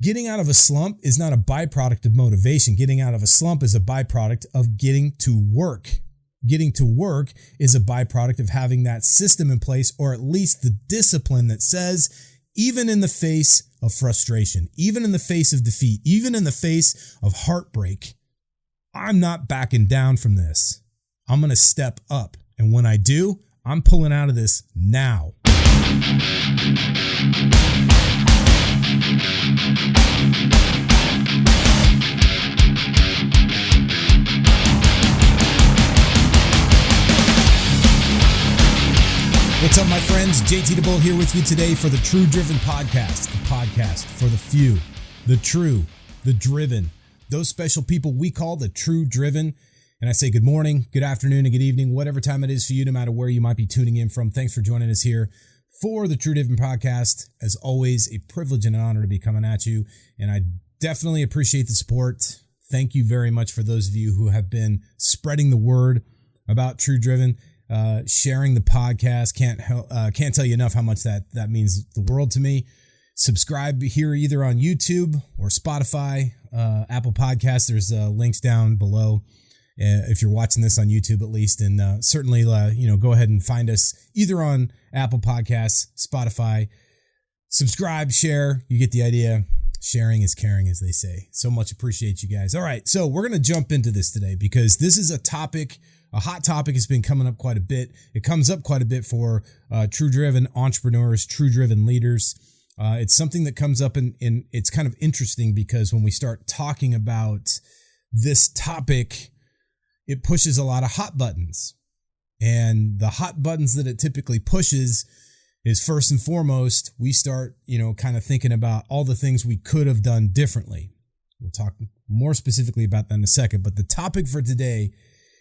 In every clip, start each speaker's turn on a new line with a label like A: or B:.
A: Getting out of a slump is not a byproduct of motivation. Getting out of a slump is a byproduct of getting to work. Getting to work is a byproduct of having that system in place, or at least the discipline that says, even in the face of frustration, even in the face of defeat, even in the face of heartbreak, I'm not backing down from this. I'm going to step up. And when I do, I'm pulling out of this now. What's up, my friends? JT the Bull here with you today for the TrueDriven Podcast, the podcast for the few, the true, the driven, those special people we call the True Driven. And I say good morning, good afternoon, and good evening, whatever time it is for you, no matter where you might be tuning in from. Thanks for joining us here for the TrueDriven Podcast. As always, a privilege and an honor to be coming at you. And I definitely appreciate the support. Thank you very much for those of you who have been spreading the word about TrueDriven. Sharing the podcast. Can't tell you enough how much that means the world to me. Subscribe here either on YouTube or Spotify, Apple Podcasts. There's links down below if you're watching this on YouTube at least, and certainly go ahead and find us either on Apple Podcasts, Spotify. Subscribe, share. You get the idea. Sharing is caring, as they say. So much appreciate you guys. All right, so we're gonna jump into this today because this is a topic. A hot topic has been coming up quite a bit. It comes up quite a bit for true-driven entrepreneurs, true-driven leaders. It's something that comes up and it's kind of interesting because when we start talking about this topic, it pushes a lot of hot buttons. And the hot buttons that it typically pushes is first and foremost, we start, kind of thinking about all the things we could have done differently. We'll talk more specifically about that in a second. But the topic for today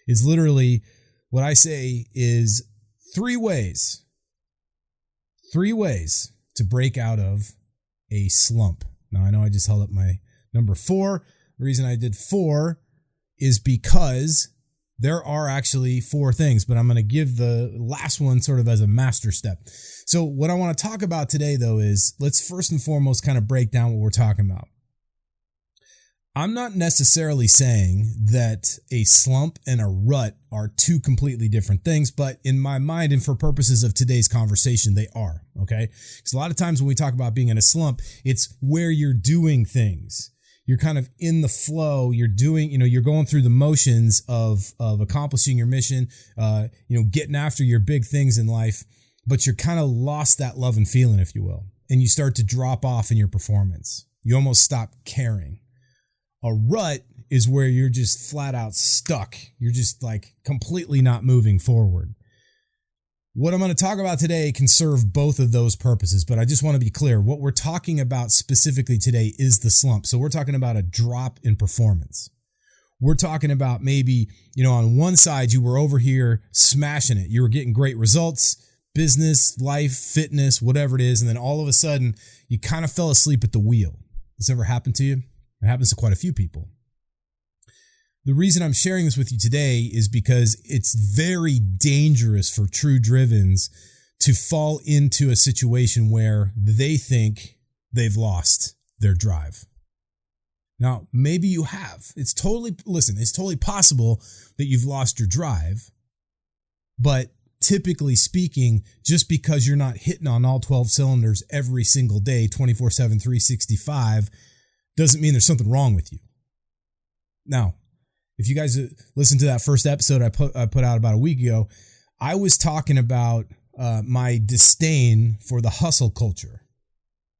A: is literally what I say is three ways to break out of a slump. Now, I know I just held up my number 4. The reason I did 4 is because there are actually 4 things, but I'm going to give the last one sort of as a master step. So what I want to talk about today, though, is let's first and foremost kind of break down what we're talking about. I'm not necessarily saying that a slump and a rut are two completely different things, but in my mind and for purposes of today's conversation, they are, okay? Because a lot of times when we talk about being in a slump, it's where you're doing things. You're kind of in the flow. You're doing, you're going through the motions of accomplishing your mission, getting after your big things in life, but you're kind of lost that love and feeling, if you will, and you start to drop off in your performance. You almost stop caring. A rut is where you're just flat out stuck. You're just like completely not moving forward. What I'm going to talk about today can serve both of those purposes, but I just want to be clear. What we're talking about specifically today is the slump. So we're talking about a drop in performance. We're talking about maybe, on one side, you were over here smashing it. You were getting great results, business, life, fitness, whatever it is. And then all of a sudden you kind of fell asleep at the wheel. This ever happened to you? It happens to quite a few people. The reason I'm sharing this with you today is because it's very dangerous for true drivens to fall into a situation where they think they've lost their drive. Now, maybe you have. It's totally possible that you've lost your drive, but typically speaking, just because you're not hitting on all 12 cylinders every single day, 24/7, 365, doesn't mean there's something wrong with you. Now, if you guys listen to that first episode I put out about a week ago, I was talking about my disdain for the hustle culture,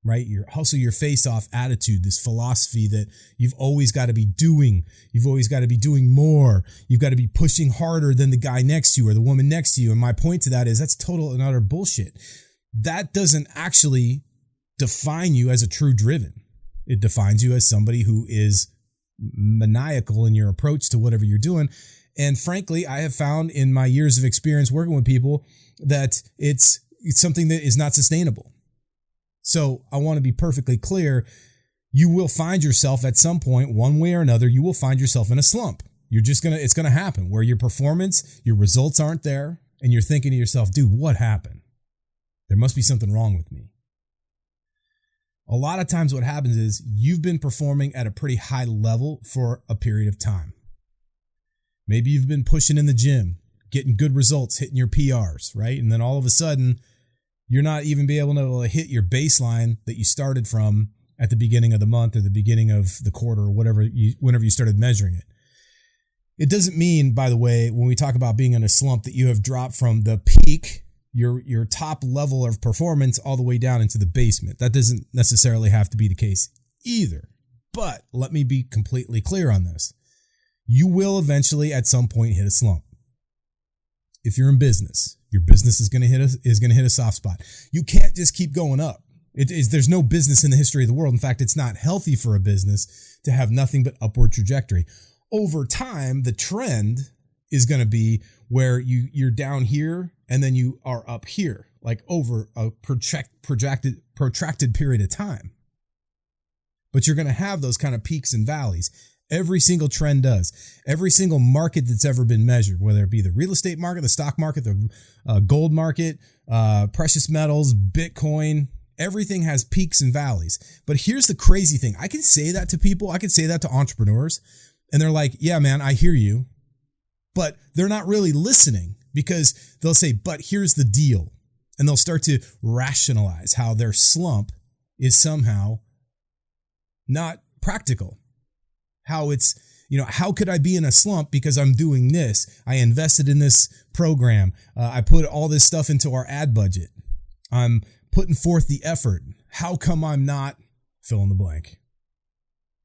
A: right? Your hustle your face off attitude, this philosophy that you've always got to be doing. You've always got to be doing more. You've got to be pushing harder than the guy next to you or the woman next to you. And my point to that is that's total and utter bullshit. That doesn't actually define you as a true driven. It defines you as somebody who is maniacal in your approach to whatever you're doing. And frankly, I have found in my years of experience working with people that it's something that is not sustainable. So I want to be perfectly clear. You will find yourself at some point, one way or another, you will find yourself in a slump. It's going to happen where your performance, your results aren't there. And you're thinking to yourself, dude, what happened? There must be something wrong with me. a lot of times what happens is you've been performing at a pretty high level for a period of time. Maybe you've been pushing in the gym, getting good results, hitting your PRs, right? And then all of a sudden, you're not even be able to hit your baseline that you started from at the beginning of the month or the beginning of the quarter or whenever you started measuring it. It doesn't mean, by the way, when we talk about being in a slump, that you have dropped from the peak, your top level of performance, all the way down into the basement. That doesn't necessarily have to be the case either. But let me be completely clear on this. You will eventually at some point hit a slump. If you're in business, your business is going to hit a soft spot. You can't just keep going up. There's no business in the history of the world. In fact, it's not healthy for a business to have nothing but upward trajectory. Over time, the trend is going to be where you're down here and then you are up here, like over a protracted period of time. But you're going to have those kind of peaks and valleys. Every single trend does. Every single market that's ever been measured, whether it be the real estate market, the stock market, the gold market, precious metals, Bitcoin, everything has peaks and valleys. But here's the crazy thing. I can say that to people. I can say that to entrepreneurs. And they're like, yeah, man, I hear you. But they're not really listening because they'll say, but here's the deal. And they'll start to rationalize how their slump is somehow not practical. How it's, how could I be in a slump because I'm doing this? I invested in this program. I put all this stuff into our ad budget. I'm putting forth the effort. How come I'm not fill in the blank?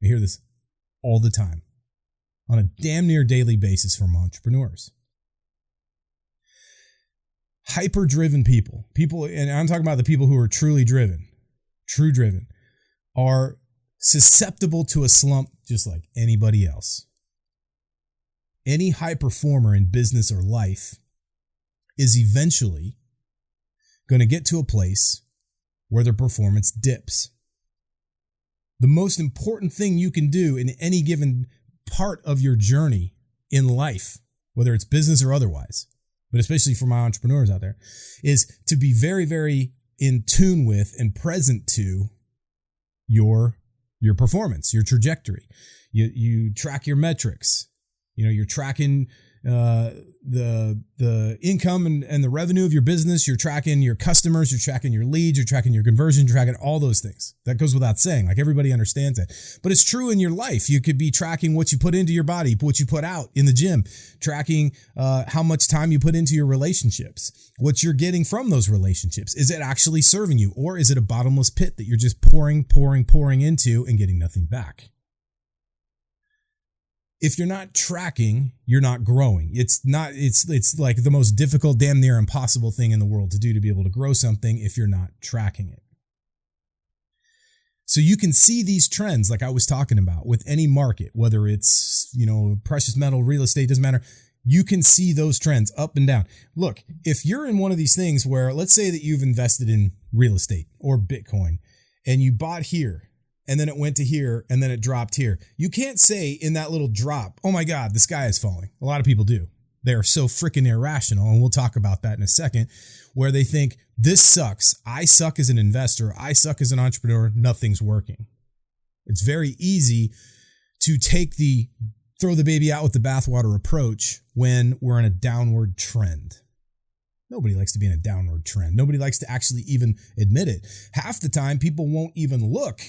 A: I hear this all the time on a damn near daily basis from entrepreneurs. Hyper-driven people, and I'm talking about the people who are truly driven, true driven, are susceptible to a slump just like anybody else. Any high performer in business or life is eventually going to get to a place where their performance dips. The most important thing you can do in any given part of your journey in life, whether it's business or otherwise, but especially for my entrepreneurs out there, is to be very, very in tune with and present to your performance, your trajectory. You track your metrics. You're tracking the income and the revenue of your business. You're tracking your customers. You're tracking your leads. You're tracking your conversion. You're tracking all those things. That goes without saying. Like, everybody understands that. But it's true in your life. You could be tracking what you put into your body, what you put out in the gym, tracking how much time you put into your relationships, what you're getting from those relationships. Is it actually serving you, or is it a bottomless pit that you're just pouring into and getting nothing back? If you're not tracking, you're not growing. It's like the most difficult, damn near impossible thing in the world to do, to be able to grow something if you're not tracking it. So you can see these trends like I was talking about with any market, whether it's, precious metal, real estate, doesn't matter. You can see those trends up and down. Look, if you're in one of these things where, let's say that you've invested in real estate or Bitcoin and you bought here, and then it went to here, and then it dropped here. You can't say in that little drop, oh my God, the sky is falling. A lot of people do. They are so freaking irrational, and we'll talk about that in a second, where they think, this sucks. I suck as an investor. I suck as an entrepreneur. Nothing's working. It's very easy to throw the baby out with the bathwater approach when we're in a downward trend. Nobody likes to be in a downward trend. Nobody likes to actually even admit it. Half the time, people won't even look.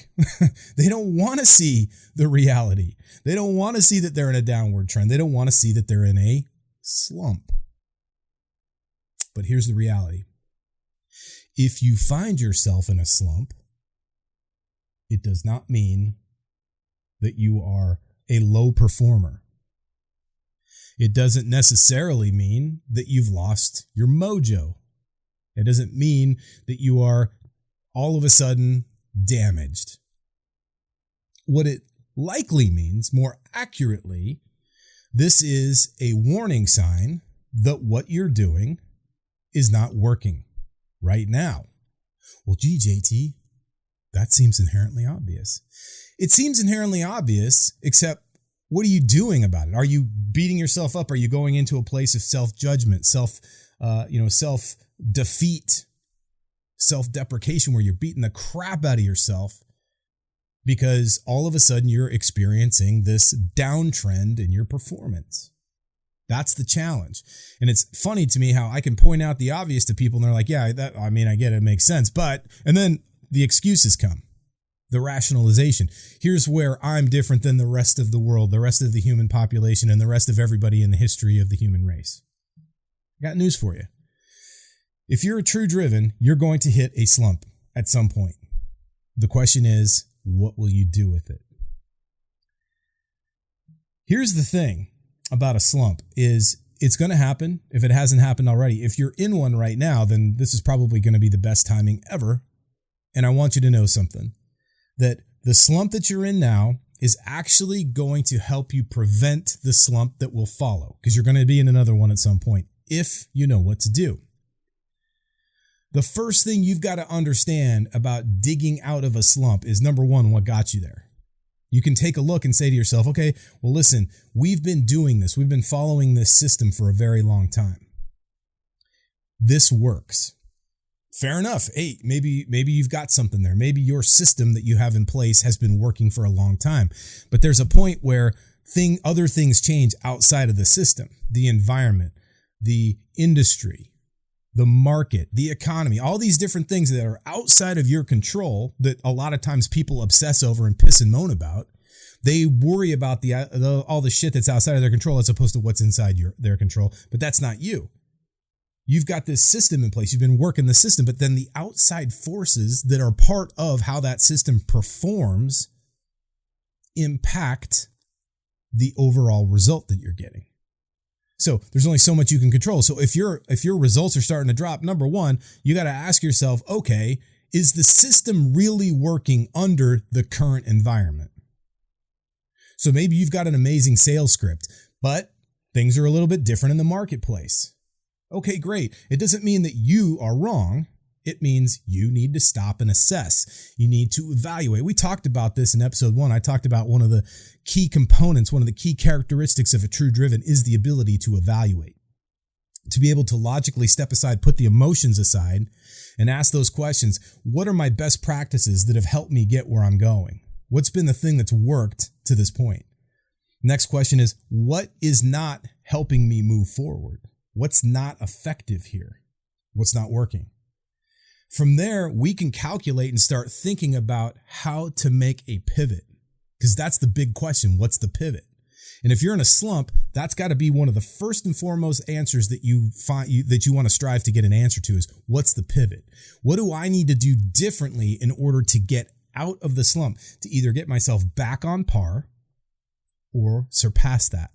A: They don't want to see the reality. They don't want to see that they're in a downward trend. They don't want to see that they're in a slump. But here's the reality. If you find yourself in a slump, it does not mean that you are a low performer. It doesn't necessarily mean that you've lost your mojo. It doesn't mean that you are all of a sudden damaged. What it likely means, more accurately, this is a warning sign that what you're doing is not working right now. Well, gee, JT, that seems inherently obvious. It seems inherently obvious, except what are you doing about it? Are you beating yourself up? Are you going into a place of self-judgment, self-defeat, self-deprecation, where you're beating the crap out of yourself because all of a sudden you're experiencing this downtrend in your performance. That's the challenge. And it's funny to me how I can point out the obvious to people and they're like, yeah, I get it, it makes sense. And then the excuses come, the rationalization. Here's where I'm different than the rest of the world, the rest of the human population, and the rest of everybody in the history of the human race. I got news for you. If you're a true driven, you're going to hit a slump at some point. The question is, what will you do with it? Here's the thing about a slump is it's going to happen if it hasn't happened already. If you're in one right now, then this is probably going to be the best timing ever. And I want you to know something, that the slump that you're in now is actually going to help you prevent the slump that will follow, because you're going to be in another one at some point if you know what to do. The first thing you've got to understand about digging out of a slump is, number one, what got you there. You can take a look and say to yourself, okay, well, listen, we've been doing this. We've been following this system for a very long time. This works. Fair enough. Hey, maybe you've got something there. Maybe your system that you have in place has been working for a long time. But there's a point where other things change outside of the system, the environment, the industry, the market, the economy, all these different things that are outside of your control that a lot of times people obsess over and piss and moan about. They worry about all the shit that's outside of their control as opposed to what's inside their control. But that's not you. You've got this system in place. You've been working the system, but then the outside forces that are part of how that system performs impact the overall result that you're getting. So there's only so much you can control. So if your results are starting to drop, number one, you got to ask yourself, okay, is the system really working under the current environment? So maybe you've got an amazing sales script, but things are a little bit different in the marketplace. Okay, great. It doesn't mean that you are wrong. It means you need to stop and assess. You need to evaluate. We talked about this in episode 1. I talked about one of the key components, one of the key characteristics of a true driven is the ability to evaluate, to be able to logically step aside, put the emotions aside, and ask those questions. What are my best practices that have helped me get where I'm going? What's been the thing that's worked to this point? Next question is, what is not helping me move forward? What's not effective here? What's not working? From there, we can calculate and start thinking about how to make a pivot, because that's the big question. What's the pivot? And if you're in a slump, that's got to be one of the first and foremost answers that you want to strive to get an answer to is, what's the pivot? What do I need to do differently in order to get out of the slump, to either get myself back on par or surpass that?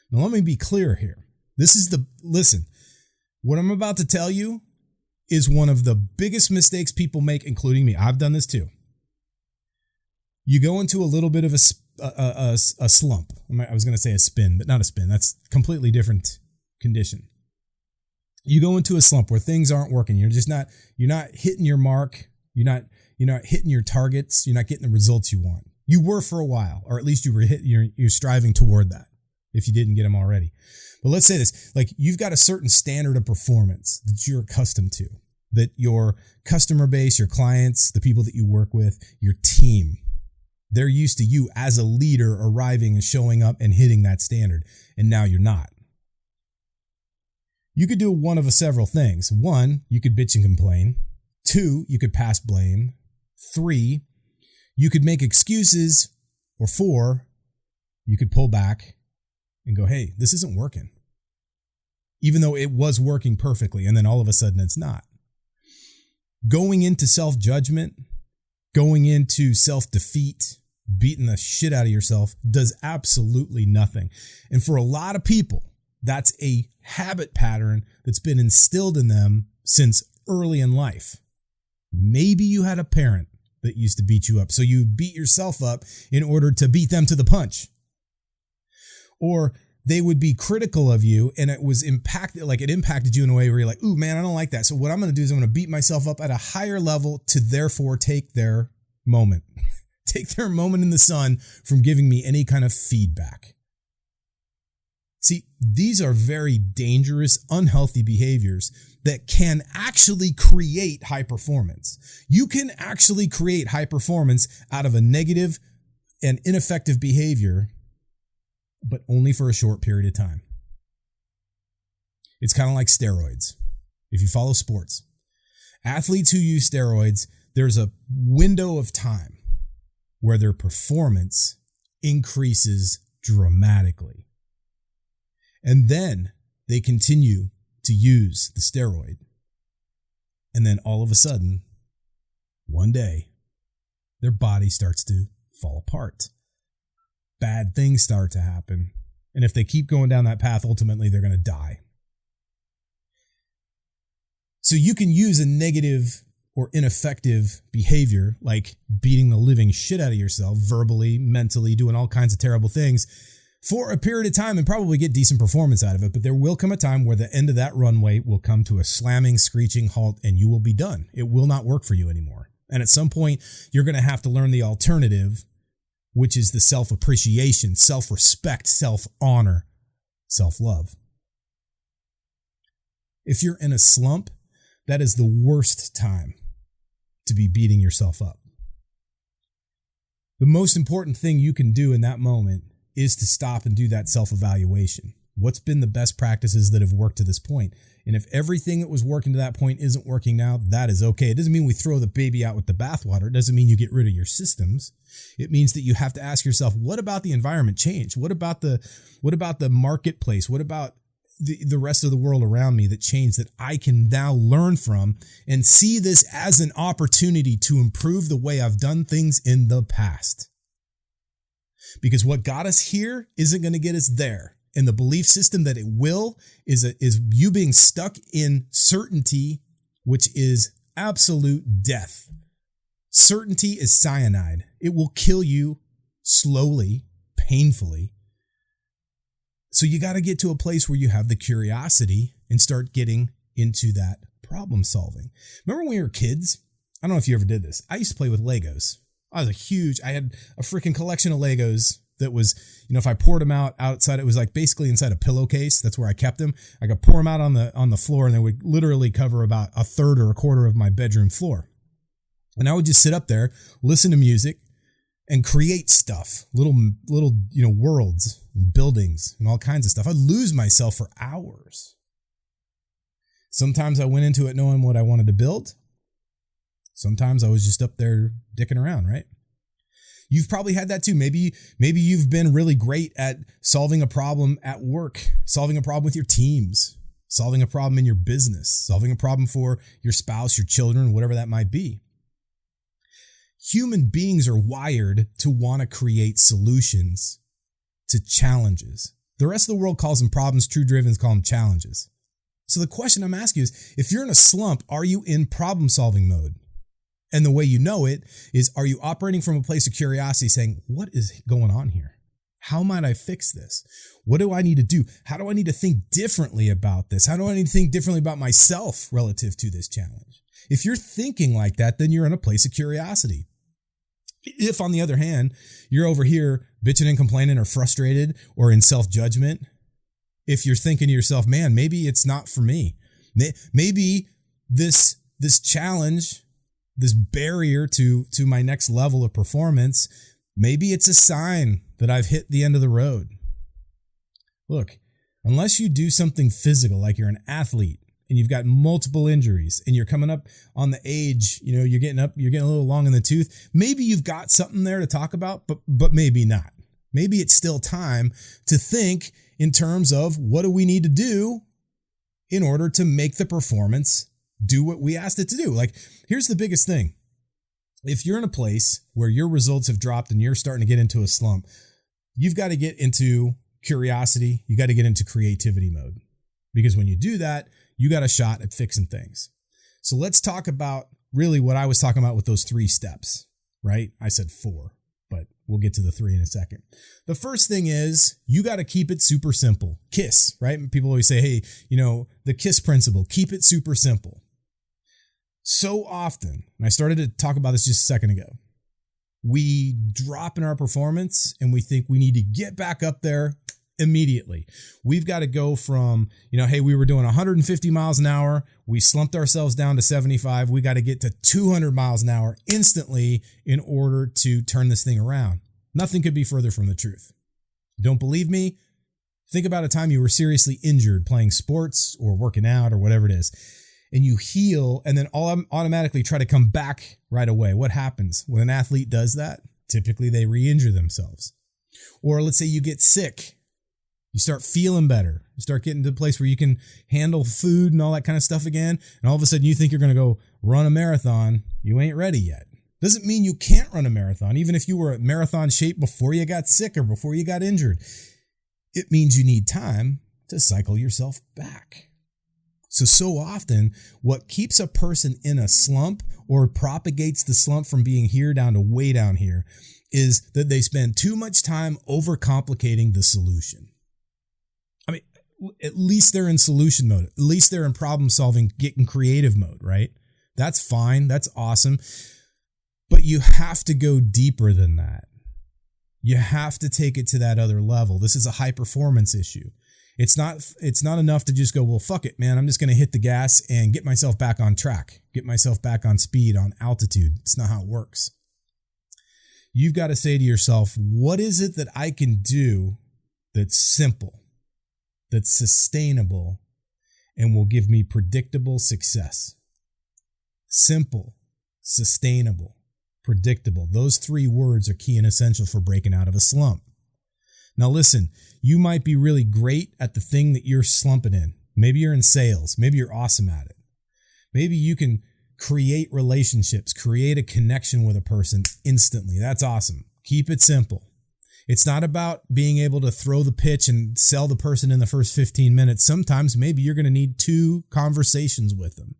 A: Now, let me be clear here. Listen, what I'm about to tell you is one of the biggest mistakes people make, including me. I've done this too. You go into a little bit of a slump. I was going to say a spin, but not a spin. That's a completely different condition. You go into a slump where things aren't working. You're not hitting your mark. You're not hitting your targets. You're not getting the results you want. You were for a while, or at least you're striving toward that if you didn't get them already. But let's say this, like you've got a certain standard of performance that you're accustomed to, that your customer base, your clients, the people that you work with, your team, they're used to you as a leader arriving and showing up and hitting that standard. And now you're not. You could do one of several things. 1, you could bitch and complain. 2, you could pass blame. 3, you could make excuses. Or 4, you could pull back and go, hey, this isn't working. Even though it was working perfectly, and then all of a sudden it's not. Going into self-judgment, going into self-defeat, beating the shit out of yourself does absolutely nothing. And for a lot of people, that's a habit pattern that's been instilled in them since early in life. Maybe you had a parent that used to beat you up, so you beat yourself up in order to beat them to the punch. Or they would be critical of you and it impacted you in a way where you're like, ooh, man, I don't like that. So what I'm going to do is I'm going to beat myself up at a higher level to therefore take their moment in the sun from giving me any kind of feedback. See, these are very dangerous, unhealthy behaviors that can actually create high performance. You can actually create high performance out of a negative and ineffective behavior, but only for a short period of time. It's kind of like steroids. If you follow sports, athletes who use steroids, there's a window of time where their performance increases dramatically. And then they continue to use the steroid. And then all of a sudden, one day, their body starts to fall apart. Bad things start to happen. And if they keep going down that path, ultimately they're going to die. So you can use a negative or ineffective behavior, like beating the living shit out of yourself, verbally, mentally, doing all kinds of terrible things, for a period of time and probably get decent performance out of it. But there will come a time where the end of that runway will come to a slamming, screeching halt, and you will be done. It will not work for you anymore. And at some point, you're going to have to learn the alternative, which is the self-appreciation, self-respect, self-honor, self-love. If you're in a slump, that is the worst time to be beating yourself up. The most important thing you can do in that moment is to stop and do that self-evaluation. What's been the best practices that have worked to this point? And if everything that was working to that point isn't working now, that is okay. It doesn't mean we throw the baby out with the bathwater. It doesn't mean you get rid of your systems. It means that you have to ask yourself, what about the environment changed? What about the marketplace? What about the rest of the world around me that changed that I can now learn from and see this as an opportunity to improve the way I've done things in the past? Because what got us here isn't going to get us there. And the belief system that it will is you being stuck in certainty, which is absolute death. Certainty is cyanide. It will kill you slowly, painfully. So you got to get to a place where you have the curiosity and start getting into that problem solving. Remember when we were kids? I don't know if you ever did this. I used to play with Legos. I had a freaking collection of Legos that was, if I poured them out outside, it was like basically inside a pillowcase. That's where I kept them. I could pour them out on the floor and they would literally cover about a third or a quarter of my bedroom floor. And I would just sit up there, listen to music, and create stuff, little worlds and buildings and all kinds of stuff. I'd lose myself for hours. Sometimes I went into it knowing what I wanted to build. Sometimes I was just up there dicking around, right? You've probably had that too. Maybe you've been really great at solving a problem at work, solving a problem with your teams, solving a problem in your business, solving a problem for your spouse, your children, whatever that might be. Human beings are wired to want to create solutions to challenges. The rest of the world calls them problems. TrueDrivens call them challenges. So the question I'm asking is, if you're in a slump, are you in problem solving mode? And the way you know it is, are you operating from a place of curiosity saying, what is going on here? How might I fix this? What do I need to do? How do I need to think differently about this? How do I need to think differently about myself relative to this challenge? If you're thinking like that, then you're in a place of curiosity. If, on the other hand, you're over here bitching and complaining or frustrated or in self-judgment, if you're thinking to yourself, man, maybe it's not for me. Maybe this challenge, this barrier to my next level of performance, maybe it's a sign that I've hit the end of the road. Look, unless you do something physical, like you're an athlete and you've got multiple injuries and you're coming up on the age, you're getting a little long in the tooth, maybe you've got something there to talk about, but maybe not. Maybe it's still time to think in terms of, what do we need to do in order to make the performance do what we asked it to do? Like, here's the biggest thing. If you're in a place where your results have dropped and you're starting to get into a slump, you've got to get into curiosity. You got to get into creativity mode, because when you do that, you got a shot at fixing things. So let's talk about really what I was talking about with those 3 steps, right? I said 4, but we'll get to the 3 in a second. The first thing is, you got to keep it super simple. KISS, right? People always say, hey, the KISS principle, keep it super simple. So often, and I started to talk about this just a second ago, we drop in our performance and we think we need to get back up there immediately. We've got to go from, hey, we were doing 150 miles an hour. We slumped ourselves down to 75. We got to get to 200 miles an hour instantly in order to turn this thing around. Nothing could be further from the truth. Don't believe me? Think about a time you were seriously injured playing sports or working out or whatever it is, and you heal and then automatically try to come back right away. What happens when an athlete does that? Typically, they re-injure themselves. Or let's say you get sick. You start feeling better. You start getting to a place where you can handle food and all that kind of stuff again. And all of a sudden you think you're going to go run a marathon. You ain't ready yet. Doesn't mean you can't run a marathon. Even if you were at marathon shape before you got sick or before you got injured, it means you need time to cycle yourself back. So often what keeps a person in a slump or propagates the slump from being here down to way down here is that they spend too much time overcomplicating the solution. I mean, at least they're in solution mode. At least they're in problem solving, getting creative mode, right? That's fine. That's awesome. But you have to go deeper than that. You have to take it to that other level. This is a high performance issue. It's not enough to just go, well, fuck it, man. I'm just going to hit the gas and get myself back on track, get myself back on speed, on altitude. It's not how it works. You've got to say to yourself, what is it that I can do that's simple, that's sustainable, and will give me predictable success? Simple, sustainable, predictable. Those three words are key and essential for breaking out of a slump. Now listen, you might be really great at the thing that you're slumping in. Maybe you're in sales. Maybe you're awesome at it. Maybe you can create relationships, create a connection with a person instantly. That's awesome. Keep it simple. It's not about being able to throw the pitch and sell the person in the first 15 minutes. Sometimes maybe you're going to need 2 conversations with them.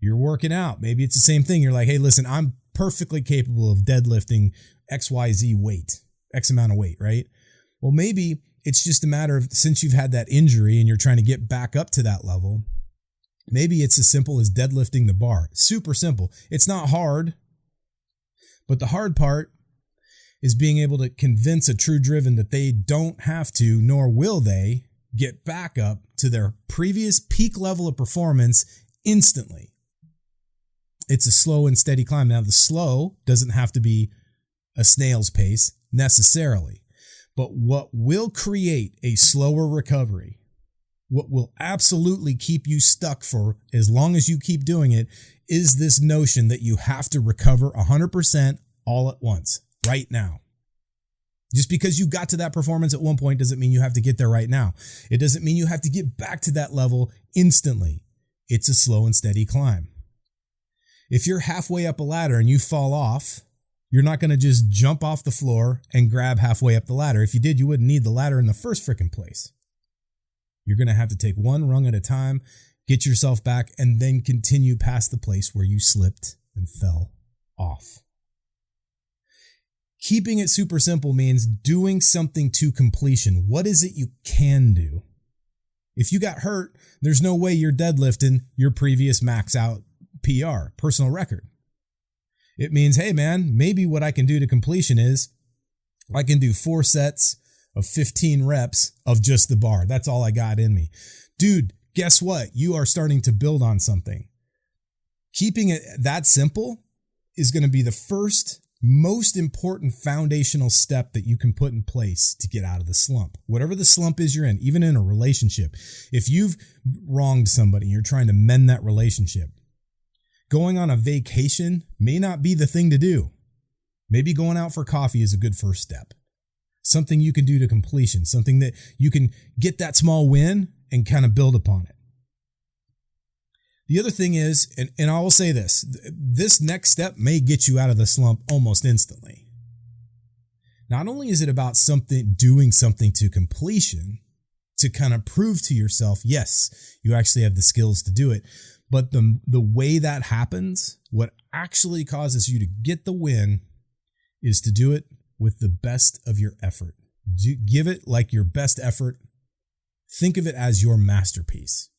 A: You're working out. Maybe it's the same thing. You're like, hey, listen, I'm perfectly capable of deadlifting XYZ weight, X amount of weight, right? Well, maybe it's just a matter of, since you've had that injury and you're trying to get back up to that level, maybe it's as simple as deadlifting the bar. Super simple. It's not hard, but the hard part is being able to convince a TrueDriven that they don't have to, nor will they, get back up to their previous peak level of performance instantly. It's a slow and steady climb. Now, the slow doesn't have to be a snail's pace necessarily, but what will create a slower recovery, what will absolutely keep you stuck for as long as you keep doing it, is this notion that you have to recover 100% all at once, right now. Just because you got to that performance at one point doesn't mean you have to get there right now. It doesn't mean you have to get back to that level instantly. It's a slow and steady climb. If you're halfway up a ladder and you fall off, you're not going to just jump off the floor and grab halfway up the ladder. If you did, you wouldn't need the ladder in the first freaking place. You're going to have to take one rung at a time, get yourself back, and then continue past the place where you slipped and fell off. Keeping it super simple means doing something to completion. What is it you can do? If you got hurt, there's no way you're deadlifting your previous max out PR, personal record. It means, hey man, maybe what I can do to completion is I can do 4 sets of 15 reps of just the bar. That's all I got in me. Dude, guess what? You are starting to build on something. Keeping it that simple is going to be the first, most important foundational step that you can put in place to get out of the slump. Whatever the slump is you're in, even in a relationship. If you've wronged somebody, you're trying to mend that relationship. Going on a vacation may not be the thing to do. Maybe going out for coffee is a good first step. Something you can do to completion, something that you can get that small win and kind of build upon it. The other thing is, and I will say this next step may get you out of the slump almost instantly. Not only is it about doing something to completion to kind of prove to yourself, yes, you actually have the skills to do it, but the way that happens, what actually causes you to get the win is to do it with the best of your effort. Give it like your best effort. Think of it as your masterpiece.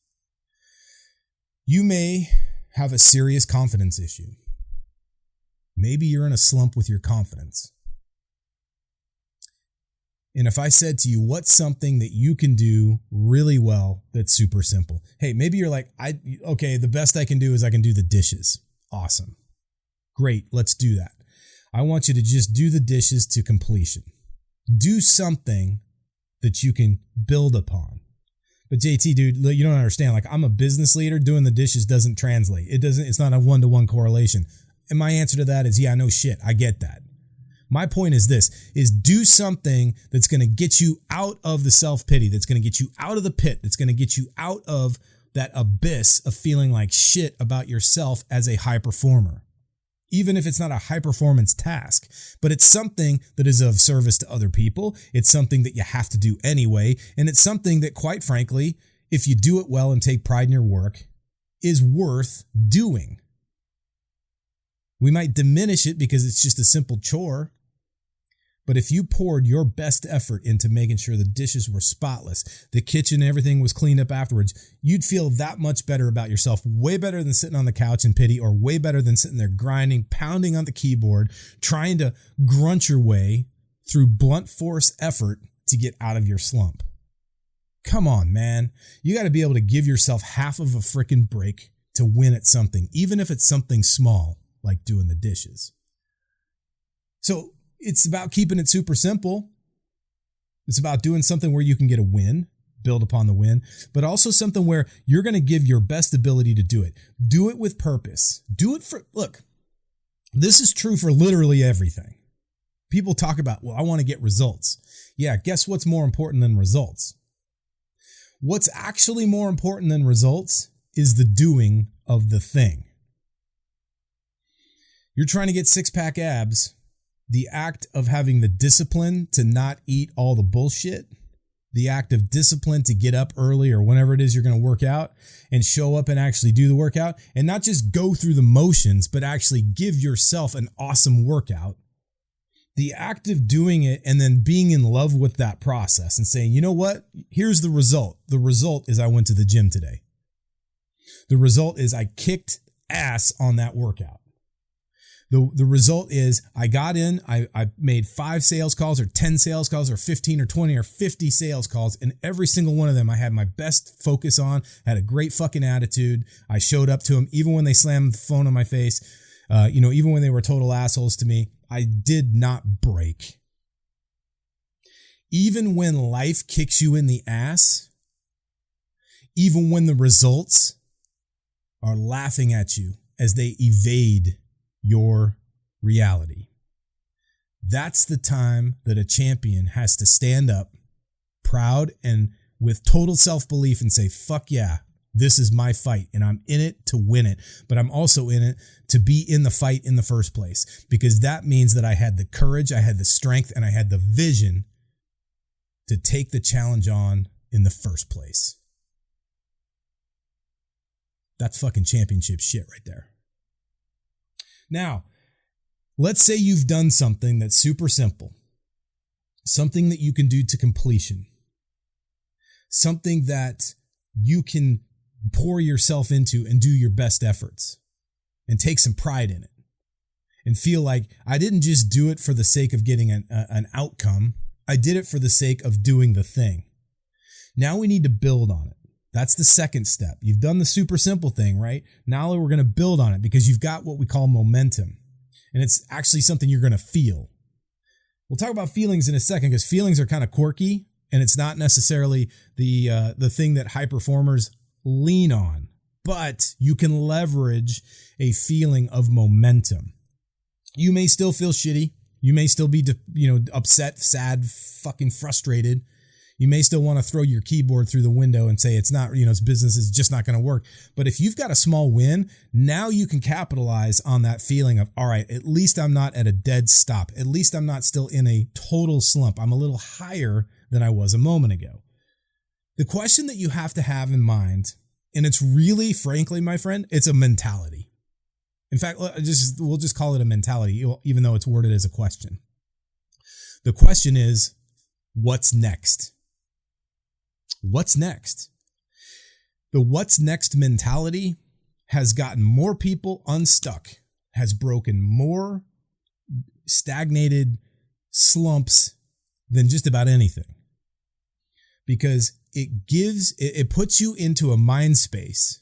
A: You may have a serious confidence issue. Maybe you're in a slump with your confidence. And if I said to you, what's something that you can do really well that's super simple? Hey, maybe you're like, okay, the best I can do is I can do the dishes. Awesome. Great, let's do that. I want you to just do the dishes to completion. Do something that you can build upon. But JT, dude, you don't understand. Like, I'm a business leader. Doing the dishes doesn't translate. It's not a one-to-one correlation. And my answer to that is, yeah, no shit. I get that. My point is this, is do something that's going to get you out of the self-pity, that's going to get you out of the pit, that's going to get you out of that abyss of feeling like shit about yourself as a high performer. Even if it's not a high performance task, but it's something that is of service to other people. It's something that you have to do anyway. And it's something that, quite frankly, if you do it well and take pride in your work, is worth doing. We might diminish it because it's just a simple chore. But if you poured your best effort into making sure the dishes were spotless, the kitchen, everything was cleaned up afterwards, you'd feel that much better about yourself, way better than sitting on the couch in pity, or way better than sitting there grinding, pounding on the keyboard, trying to grunt your way through blunt force effort to get out of your slump. Come on, man. You got to be able to give yourself half of a freaking break to win at something, even if it's something small, like doing the dishes. So, it's about keeping it super simple. It's about doing something where you can get a win, build upon the win, but also something where you're going to give your best ability to do it. Do it with purpose. Look, this is true for literally everything. People talk about, well, I want to get results. Yeah, guess what's more important than results? What's actually more important than results is the doing of the thing. You're trying to get six-pack abs. The act of having the discipline to not eat all the bullshit, the act of discipline to get up early or whenever it is you're going to work out and show up and actually do the workout and not just go through the motions, but actually give yourself an awesome workout. The act of doing it and then being in love with that process and saying, you know what? Here's the result. The result is I went to the gym today. The result is I kicked ass on that workout. The result is I got in, I made 5 sales calls or 10 sales calls or 15 or 20 or 50 sales calls. And every single one of them, I had my best focus on, had a great fucking attitude. I showed up to them, even when they slammed the phone on my face, even when they were total assholes to me, I did not break. Even when life kicks you in the ass, even when the results are laughing at you as they evade your reality. That's the time that a champion has to stand up proud and with total self-belief and say, fuck yeah, this is my fight and I'm in it to win it, but I'm also in it to be in the fight in the first place, because that means that I had the courage, I had the strength, and I had the vision to take the challenge on in the first place. That's fucking championship shit right there. Now, let's say you've done something that's super simple, something that you can do to completion, something that you can pour yourself into and do your best efforts and take some pride in it and feel like I didn't just do it for the sake of getting an outcome. I did it for the sake of doing the thing. Now we need to build on it. That's the second step. You've done the super simple thing, right? Now we're going to build on it because you've got what we call momentum. And it's actually something you're going to feel. We'll talk about feelings in a second because feelings are kind of quirky and it's not necessarily the thing that high performers lean on. But you can leverage a feeling of momentum. You may still feel shitty. You may still be, upset, sad, fucking frustrated. You may still want to throw your keyboard through the window and say it's not, it's business is just not going to work. But if you've got a small win, now you can capitalize on that feeling of, all right, at least I'm not at a dead stop. At least I'm not still in a total slump. I'm a little higher than I was a moment ago. The question that you have to have in mind, and it's really, frankly, my friend, it's a mentality. In fact, we'll just call it a mentality, even though it's worded as a question. The question is, what's next? What's next? The what's next mentality has gotten more people unstuck, has broken more stagnated slumps than just about anything, because it puts you into a mind space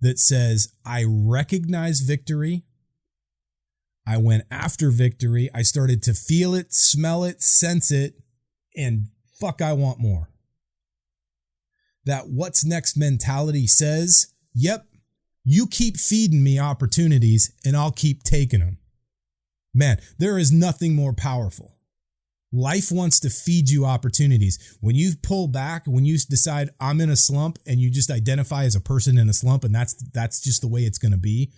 A: that says, I recognize victory. I went after victory. I started to feel it, smell it, sense it, and fuck, I want more. That what's next mentality says, yep, you keep feeding me opportunities and I'll keep taking them. Man, there is nothing more powerful. Life wants to feed you opportunities. When you pull back, when you decide I'm in a slump and you just identify as a person in a slump and that's just the way it's going to be,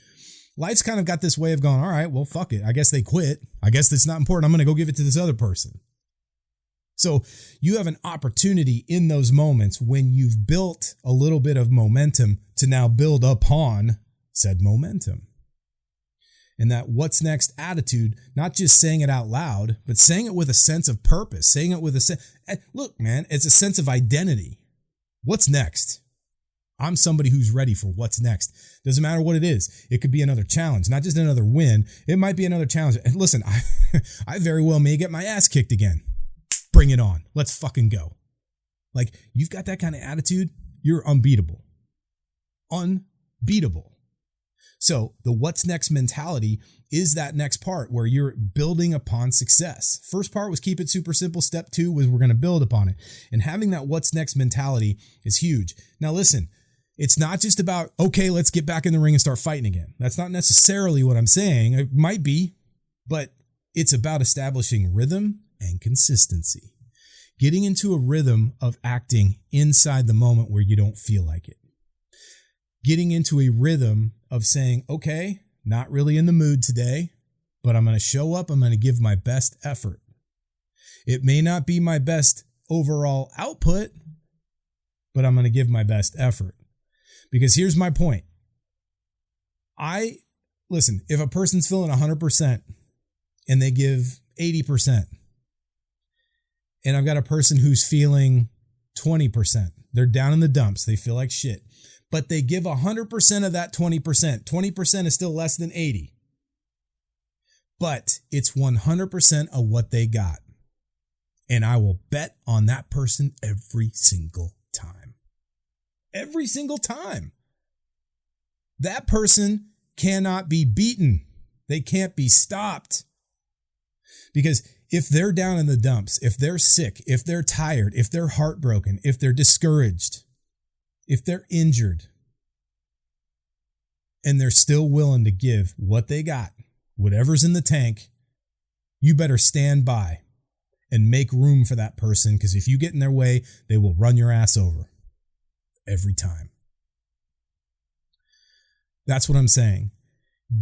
A: life's kind of got this way of going, all right, well, fuck it. I guess they quit. I guess that's not important. I'm going to go give it to this other person. So you have an opportunity in those moments when you've built a little bit of momentum to now build upon said momentum. And that what's next attitude, not just saying it out loud, but saying it with a sense of purpose, saying it with look, man, it's a sense of identity. What's next? I'm somebody who's ready for what's next. Doesn't matter what it is. It could be another challenge, not just another win. It might be another challenge. And listen, I very well may get my ass kicked again. Bring it on. Let's fucking go. Like, you've got that kind of attitude, you're unbeatable. Unbeatable. So the what's next mentality is that next part where you're building upon success. First part was keep it super simple. Step 2 was we're going to build upon it. And having that what's next mentality is huge. Now listen, it's not just about, okay, let's get back in the ring and start fighting again. That's not necessarily what I'm saying. It might be, but it's about establishing rhythm and consistency. Getting into a rhythm of acting inside the moment where you don't feel like it. Getting into a rhythm of saying, okay, not really in the mood today, but I'm going to show up. I'm going to give my best effort. It may not be my best overall output, but I'm going to give my best effort. Because here's my point. Listen, if a person's feeling 100% and they give 80%, and I've got a person who's feeling 20%, they're down in the dumps, they feel like shit, but they give 100% of that 20%. 20% is still less than 80. But it's 100% of what they got. And I will bet on that person every single time. Every single time. That person cannot be beaten. They can't be stopped. Because if they're down in the dumps, if they're sick, if they're tired, if they're heartbroken, if they're discouraged, if they're injured, and they're still willing to give what they got, whatever's in the tank, you better stand by and make room for that person, because if you get in their way, they will run your ass over every time. That's what I'm saying.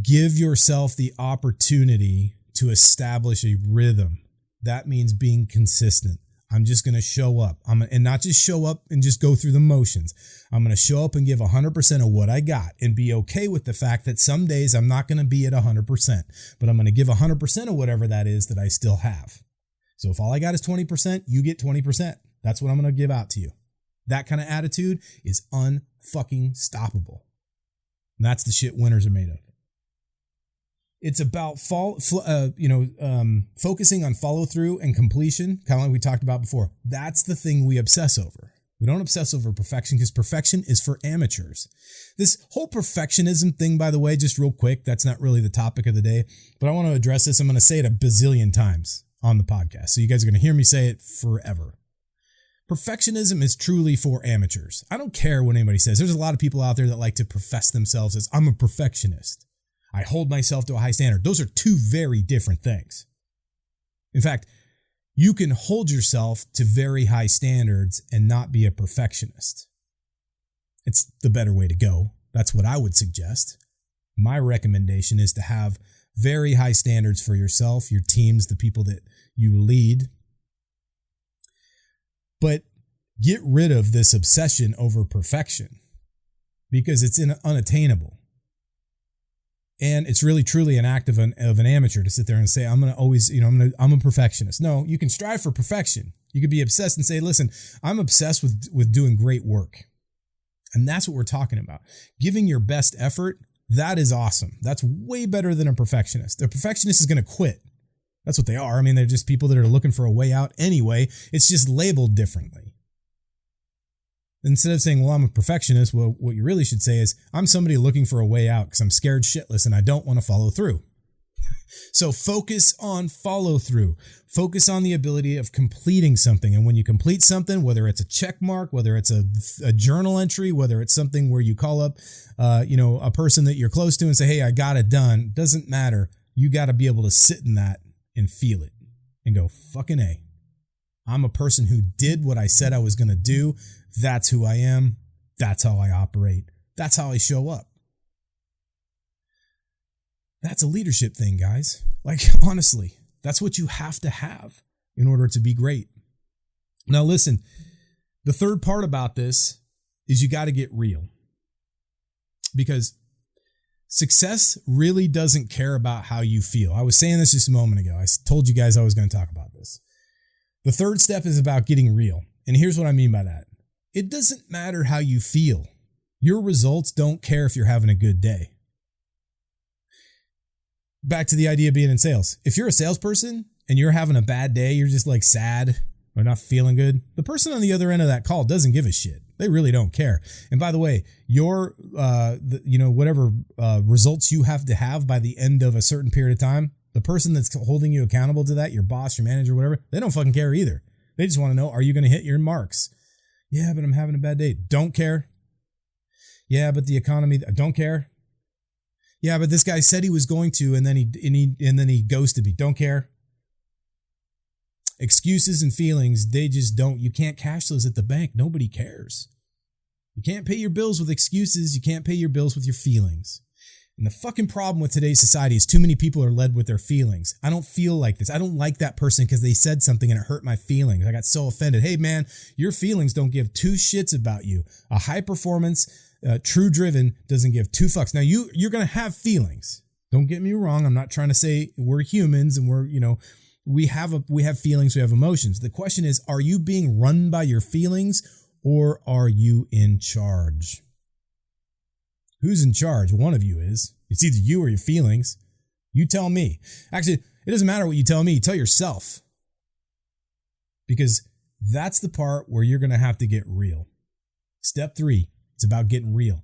A: Give yourself the opportunity to establish a rhythm. That means being consistent. I'm just going to show up. And not just show up and just go through the motions. I'm going to show up and give 100% of what I got and be okay with the fact that some days I'm not going to be at 100%, but I'm going to give 100% of whatever that is that I still have. So if all I got is 20%, you get 20%. That's what I'm going to give out to you. That kind of attitude is unfucking stoppable. And that's the shit winners are made of. It's about focusing on follow through and completion, kind of like we talked about before. That's the thing we obsess over. We don't obsess over perfection because perfection is for amateurs. This whole perfectionism thing, by the way, just real quick, that's not really the topic of the day, but I want to address this. I'm going to say it a bazillion times on the podcast, so you guys are going to hear me say it forever. Perfectionism is truly for amateurs. I don't care what anybody says. There's a lot of people out there that like to profess themselves as, I'm a perfectionist. I hold myself to a high standard. Those are two very different things. In fact, you can hold yourself to very high standards and not be a perfectionist. It's the better way to go. That's what I would suggest. My recommendation is to have very high standards for yourself, your teams, the people that you lead. But get rid of this obsession over perfection because it's unattainable. And it's really, truly an act of an amateur to sit there and say, I'm a perfectionist. No, you can strive for perfection. You could be obsessed and say, listen, I'm obsessed with doing great work. And that's what we're talking about. Giving your best effort, that is awesome. That's way better than a perfectionist. A perfectionist is going to quit. That's what they are. I mean, they're just people that are looking for a way out anyway. It's just labeled differently. Instead of saying, well, I'm a perfectionist, well, what you really should say is, I'm somebody looking for a way out because I'm scared shitless and I don't want to follow through. So focus on follow through. Focus on the ability of completing something. And when you complete something, whether it's a check mark, whether it's a journal entry, whether it's something where you call up, a person that you're close to and say, hey, I got it done. Doesn't matter. You got to be able to sit in that and feel it and go, fucking A. I'm a person who did what I said I was going to do. That's who I am. That's how I operate. That's how I show up. That's a leadership thing, guys. Like, honestly, that's what you have to have in order to be great. Now, listen, the third part about this is you got to get real, because success really doesn't care about how you feel. I was saying this just a moment ago. I told you guys I was going to talk about this. The third step is about getting real. And here's what I mean by that. It doesn't matter how you feel. Your results don't care if you're having a good day. Back to the idea of being in sales. If you're a salesperson and you're having a bad day, you're just like sad or not feeling good, the person on the other end of that call doesn't give a shit. They really don't care. And by the way, your, whatever results you have to have by the end of a certain period of time, the person that's holding you accountable to that, your boss, your manager, whatever, they don't fucking care either. They just want to know, are you going to hit your marks? Yeah, but I'm having a bad day. Don't care. Yeah, but the economy, don't care. Yeah, but this guy said he was going to, and then he ghosted me. Don't care. Excuses and feelings, they just don't. You can't cash those at the bank. Nobody cares. You can't pay your bills with excuses. You can't pay your bills with your feelings. And the fucking problem with today's society is too many people are led with their feelings. I don't feel like this. I don't like that person because they said something and it hurt my feelings. I got so offended. Hey, man, your feelings don't give two shits about you. A high performance, TrueDriven doesn't give two fucks. Now, you're going to have feelings. Don't get me wrong. I'm not trying to say we're humans and we have feelings, we have emotions. The question is, are you being run by your feelings or are you in charge? Who's in charge? One of you is. It's either you or your feelings. You tell me. Actually, it doesn't matter what you tell me. Tell yourself. Because that's the part where you're going to have to get real. Step 3, it's about getting real.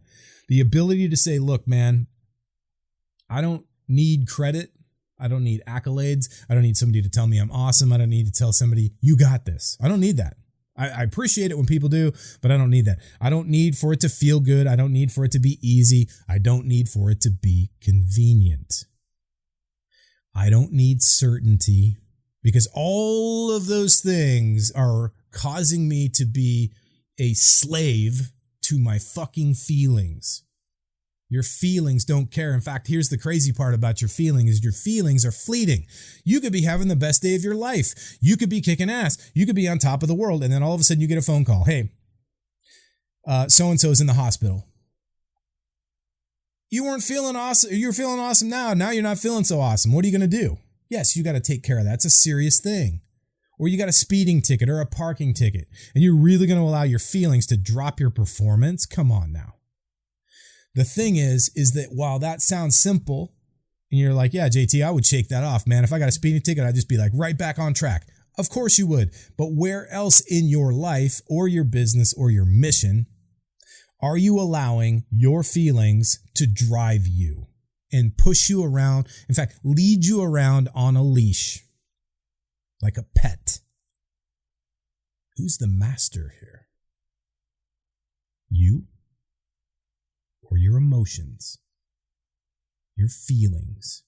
A: The ability to say, look, man, I don't need credit. I don't need accolades. I don't need somebody to tell me I'm awesome. I don't need to tell somebody, you got this. I don't need that. I appreciate it when people do, but I don't need that. I don't need for it to feel good. I don't need for it to be easy. I don't need for it to be convenient. I don't need certainty, because all of those things are causing me to be a slave to my fucking feelings. Your feelings don't care. In fact, here's the crazy part about your feelings is your feelings are fleeting. You could be having the best day of your life. You could be kicking ass. You could be on top of the world. And then all of a sudden you get a phone call. Hey, so-and-so's in the hospital. You weren't feeling awesome. You're feeling awesome now. Now you're not feeling so awesome. What are you going to do? Yes, you got to take care of that. It's a serious thing. Or you got a speeding ticket or a parking ticket. And you're really going to allow your feelings to drop your performance? Come on now. The thing is that while that sounds simple, and you're like, yeah, JT, I would shake that off, man. If I got a speeding ticket, I'd just be like right back on track. Of course you would. But where else in your life or your business or your mission are you allowing your feelings to drive you and push you around? In fact, lead you around on a leash like a pet. Who's the master here? You? Or your emotions, your feelings.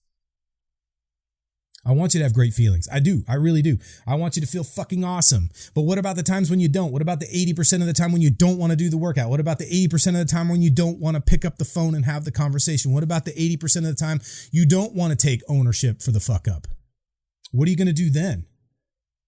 A: I want you to have great feelings. I do. I really do. I want you to feel fucking awesome. But what about the times when you don't? What about the 80% of the time when you don't want to do the workout? What about the 80% of the time when you don't want to pick up the phone and have the conversation? What about the 80% of the time you don't want to take ownership for the fuck up? What are you going to do then?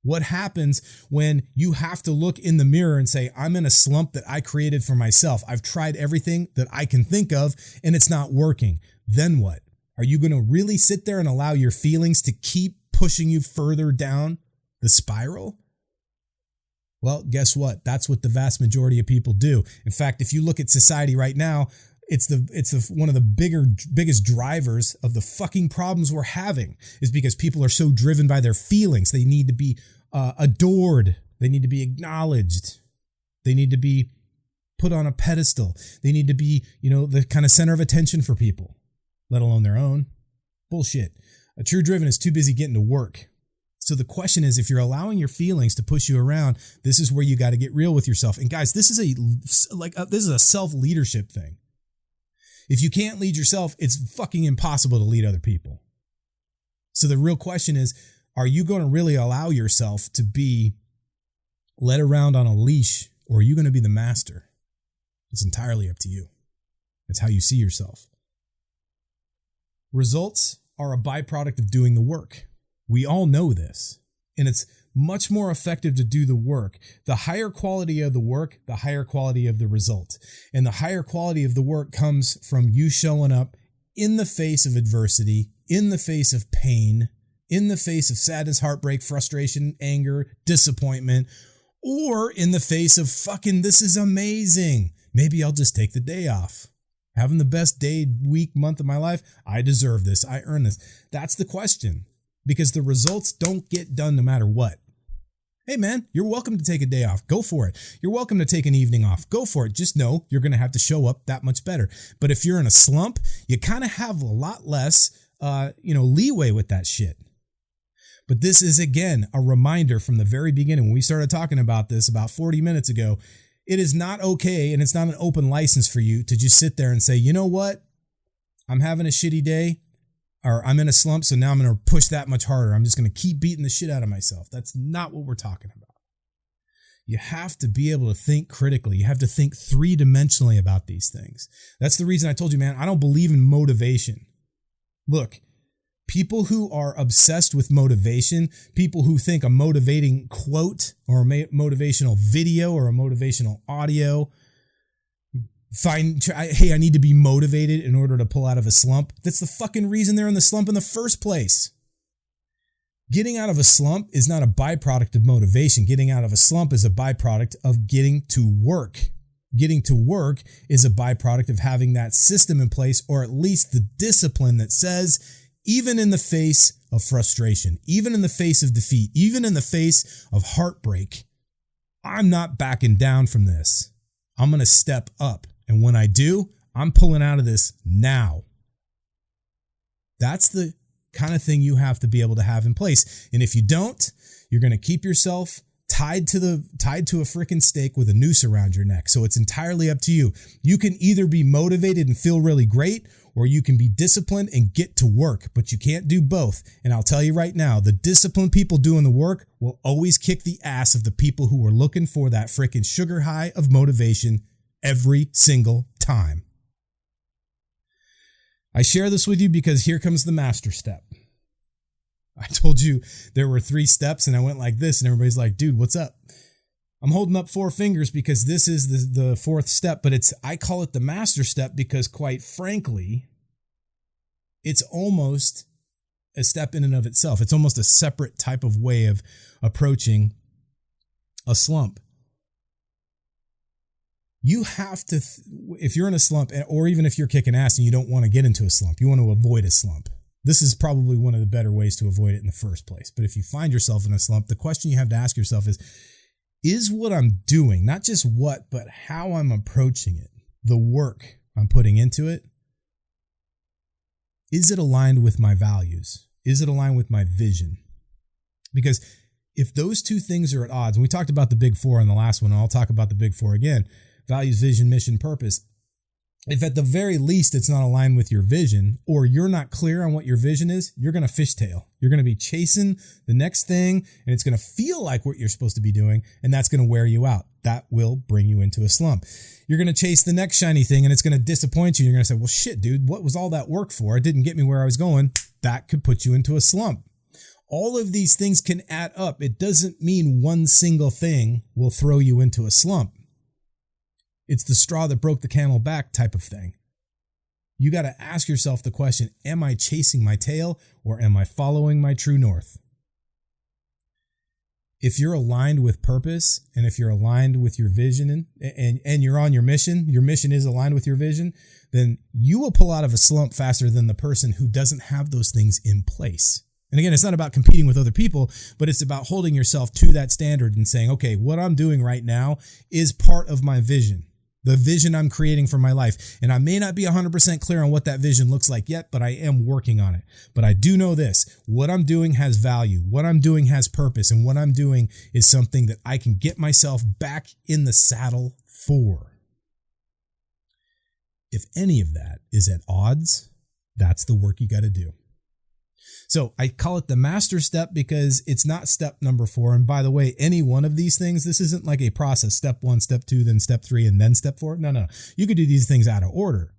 A: What happens when you have to look in the mirror and say, I'm in a slump that I created for myself. I've tried everything that I can think of and it's not working. Then what? Are you going to really sit there and allow your feelings to keep pushing you further down the spiral? Well, guess what? That's what the vast majority of people do. In fact, if you look at society right now, one of the biggest drivers of the fucking problems we're having is because people are so driven by their feelings. They need to be adored. They need to be acknowledged. They need to be put on a pedestal. They need to be, the kind of center of attention for people, let alone their own. Bullshit. A true driven is too busy getting to work. So the question is, if you're allowing your feelings to push you around, this is where you got to get real with yourself. And guys, this is a self-leadership thing. If you can't lead yourself, it's fucking impossible to lead other people. So the real question is, are you going to really allow yourself to be led around on a leash, or are you going to be the master? It's entirely up to you. It's how you see yourself. Results are a byproduct of doing the work. We all know this, and it's much more effective to do the work. The higher quality of the work, the higher quality of the result. And the higher quality of the work comes from you showing up in the face of adversity, in the face of pain, in the face of sadness, heartbreak, frustration, anger, disappointment, or in the face of fucking, this is amazing. Maybe I'll just take the day off. Having the best day, week, month of my life. I deserve this. I earn this. That's the question. Because the results don't get done no matter what. Hey man, you're welcome to take a day off. Go for it. You're welcome to take an evening off. Go for it. Just know you're going to have to show up that much better. But if you're in a slump, you kind of have a lot less, leeway with that shit. But this is, again, a reminder from the very beginning when we started talking about this about 40 minutes ago. It is not okay, and it's not an open license for you to just sit there and say, you know what? I'm having a shitty day. Or I'm in a slump, so now I'm going to push that much harder. I'm just going to keep beating the shit out of myself. That's not what we're talking about. You have to be able to think critically. You have to think three-dimensionally about these things. That's the reason I told you, man, I don't believe in motivation. Look, people who are obsessed with motivation, people who think a motivating quote or a motivational video or a motivational audio, hey, I need to be motivated in order to pull out of a slump. That's the fucking reason they're in the slump in the first place. Getting out of a slump is not a byproduct of motivation. Getting out of a slump is a byproduct of getting to work. Getting to work is a byproduct of having that system in place, or at least the discipline that says, even in the face of frustration, even in the face of defeat, even in the face of heartbreak, I'm not backing down from this. I'm going to step up. And when I do, I'm pulling out of this now. That's the kind of thing you have to be able to have in place. And if you don't, you're going to keep yourself tied to a freaking stake with a noose around your neck. So it's entirely up to you. You can either be motivated and feel really great, or you can be disciplined and get to work, but you can't do both. And I'll tell you right now, the disciplined people doing the work will always kick the ass of the people who are looking for that freaking sugar high of motivation every single time. I share this with you because here comes the master step. I told you there were 3 steps and I went like this and everybody's like, dude, what's up? I'm holding up 4 fingers because this is the 4th step, but I call it the master step because, quite frankly, it's almost a step in and of itself. It's almost a separate type of way of approaching a slump. You have to, if you're in a slump, or even if you're kicking ass and you don't want to get into a slump, you want to avoid a slump. This is probably one of the better ways to avoid it in the first place. But if you find yourself in a slump, the question you have to ask yourself is what I'm doing, not just what, but how I'm approaching it, the work I'm putting into it, is it aligned with my values? Is it aligned with my vision? Because if those 2 things are at odds, and we talked about the big 4 in the last one, and I'll talk about the big 4 again, values, vision, mission, purpose. If at the very least it's not aligned with your vision, or you're not clear on what your vision is, you're going to fishtail. You're going to be chasing the next thing, and it's going to feel like what you're supposed to be doing, and that's going to wear you out. That will bring you into a slump. You're going to chase the next shiny thing, and it's going to disappoint you. You're going to say, well, shit, dude, what was all that work for? It didn't get me where I was going. That could put you into a slump. All of these things can add up. It doesn't mean one single thing will throw you into a slump. It's the straw that broke the camel back type of thing. You got to ask yourself the question, am I chasing my tail or am I following my true north? if you're aligned with purpose and if you're aligned with your vision and you're on your mission is aligned with your vision, then you will pull out of a slump faster than the person who doesn't have those things in place. And again, it's not about competing with other people, but it's about holding yourself to that standard and saying, okay, what I'm doing right now is part of my vision, the vision I'm creating for my life. And I may not be 100% clear on what that vision looks like yet, but I am working on it. But I do know this, what I'm doing has value. What I'm doing has purpose. And what I'm doing is something that I can get myself back in the saddle for. If any of that is at odds, that's the work you got to do. So I call it the master step because it's not step number 4. And by the way, any one of these things, this isn't like a process, step 1, step 2, then step 3, and then step 4. No. You could do these things out of order.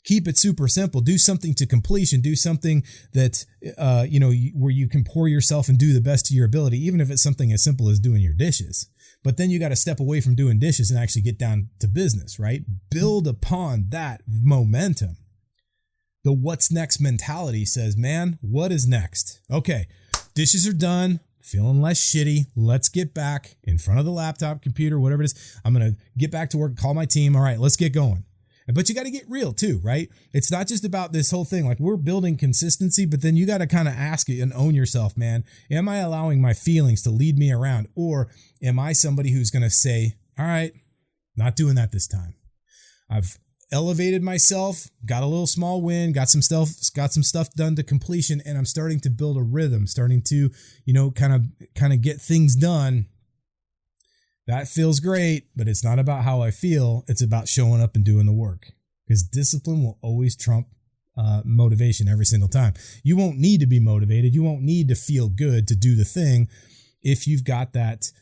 A: Keep it super simple. Do something to completion. Do something that, where you can pour yourself and do the best to your ability, even if it's something as simple as doing your dishes. But then you got to step away from doing dishes and actually get down to business, right? Build upon that momentum. The what's next mentality says, man, what is next? Okay, dishes are done, feeling less shitty. Let's get back in front of the laptop, computer, whatever it is. I'm going to get back to work, call my team. All right, let's get going. But you got to get real too, right? It's not just about this whole thing. Like, we're building consistency, but then you got to kind of ask it and own yourself, man. Am I allowing my feelings to lead me around? Or am I somebody who's going to say, all right, not doing that this time. I've elevated myself, got a little small win, got some stuff done to completion, and I'm starting to build a rhythm, starting to, kind of get things done. That feels great, but it's not about how I feel. It's about showing up and doing the work, because discipline will always trump motivation every single time. You won't need to be motivated. You won't need to feel good to do the thing if you've got that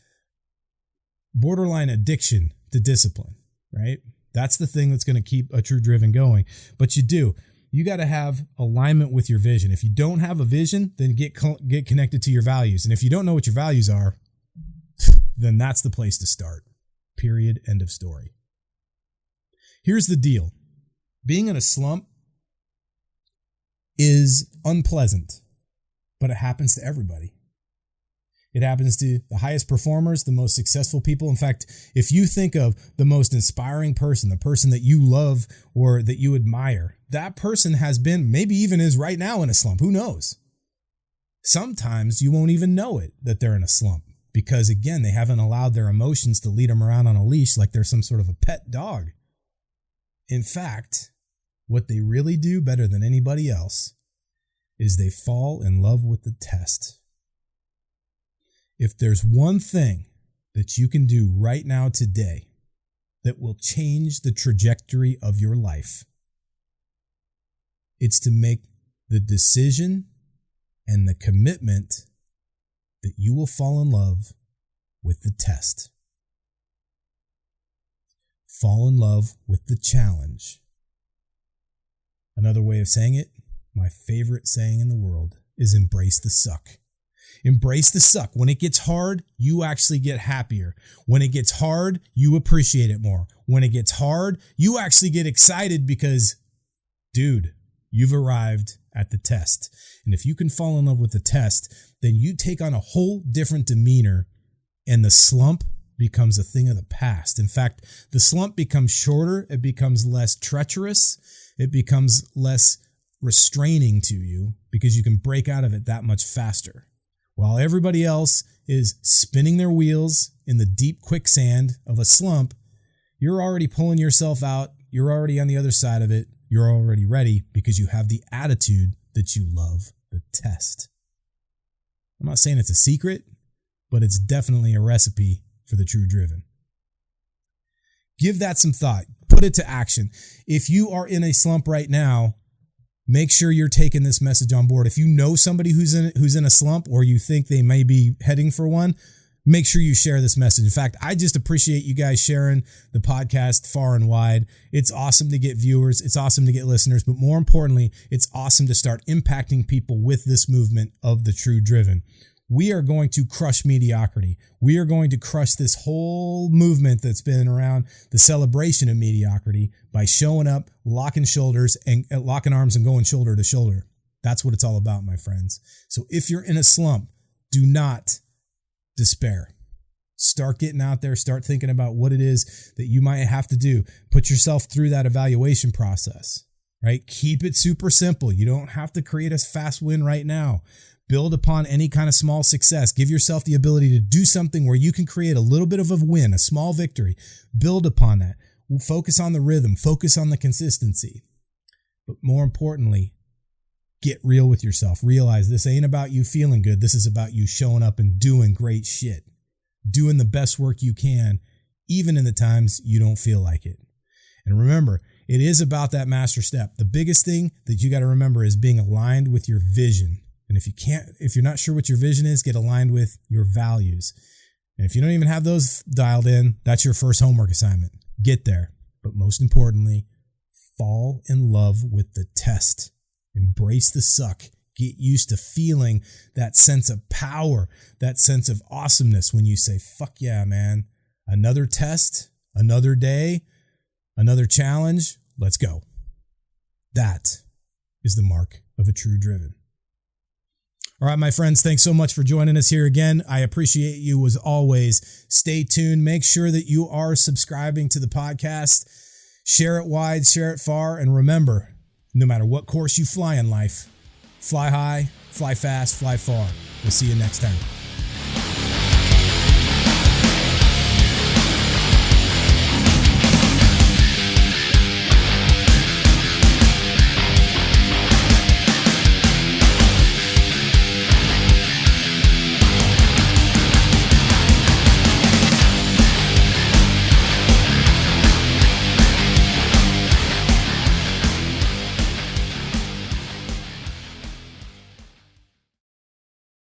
A: borderline addiction to discipline, right? That's the thing that's going to keep a true driven going. But you got to have alignment with your vision. If you don't have a vision, then get connected to your values. And if you don't know what your values are, then that's the place to start. Period. End of story. Here's the deal. Being in a slump is unpleasant, but it happens to everybody. It happens to the highest performers, the most successful people. In fact, if you think of the most inspiring person, the person that you love or that you admire, that person has been, maybe even is right now in a slump. Who knows? Sometimes you won't even know it, that they're in a slump, because again, they haven't allowed their emotions to lead them around on a leash like they're some sort of a pet dog. In fact, what they really do better than anybody else is they fall in love with the test. If there's one thing that you can do right now today that will change the trajectory of your life, it's to make the decision and the commitment that you will fall in love with the test. Fall in love with the challenge. Another way of saying it, my favorite saying in the world, is embrace the suck. Embrace the suck. When it gets hard, you actually get happier. When it gets hard, you appreciate it more. When it gets hard, you actually get excited because, dude, you've arrived at the test. And if you can fall in love with the test, then you take on a whole different demeanor, and the slump becomes a thing of the past. In fact, the slump becomes shorter. It becomes less treacherous. It becomes less restraining to you because you can break out of it that much faster. While everybody else is spinning their wheels in the deep quicksand of a slump, you're already pulling yourself out. You're already on the other side of it. You're already ready because you have the attitude that you love the test. I'm not saying it's a secret, but it's definitely a recipe for the true driven. Give that some thought. Put it to action. If you are in a slump right now, make sure you're taking this message on board. If you know somebody who's in a slump, or you think they may be heading for one, make sure you share this message. In fact, I just appreciate you guys sharing the podcast far and wide. It's awesome to get viewers. It's awesome to get listeners. But more importantly, it's awesome to start impacting people with this movement of the true driven. We are going to crush mediocrity. We are going to crush this whole movement that's been around the celebration of mediocrity by showing up, locking shoulders and locking arms and going shoulder to shoulder. That's what it's all about, my friends. So if you're in a slump, do not despair. Start getting out there. Start thinking about what it is that you might have to do. Put yourself through that evaluation process, right? Keep it super simple. You don't have to create a fast win right now. Build upon any kind of small success. Give yourself the ability to do something where you can create a little bit of a win, a small victory. Build upon that. Focus on the rhythm. Focus on the consistency. But more importantly, get real with yourself. Realize this ain't about you feeling good. This is about you showing up and doing great shit. Doing the best work you can, even in the times you don't feel like it. And remember, it is about that master step. The biggest thing that you got to remember is being aligned with your vision. And if you're not sure what your vision is, get aligned with your values. And if you don't even have those dialed in, that's your first homework assignment. Get there. But most importantly, fall in love with the test. Embrace the suck. Get used to feeling that sense of power, that sense of awesomeness when you say, fuck yeah, man. Another test, another day, another challenge. Let's go. That is the mark of a true driven. All right, my friends, thanks so much for joining us here again. I appreciate you as always. Stay tuned. Make sure that you are subscribing to the podcast. Share it wide, share it far. And remember, no matter what course you fly in life, fly high, fly fast, fly far. We'll see you next time.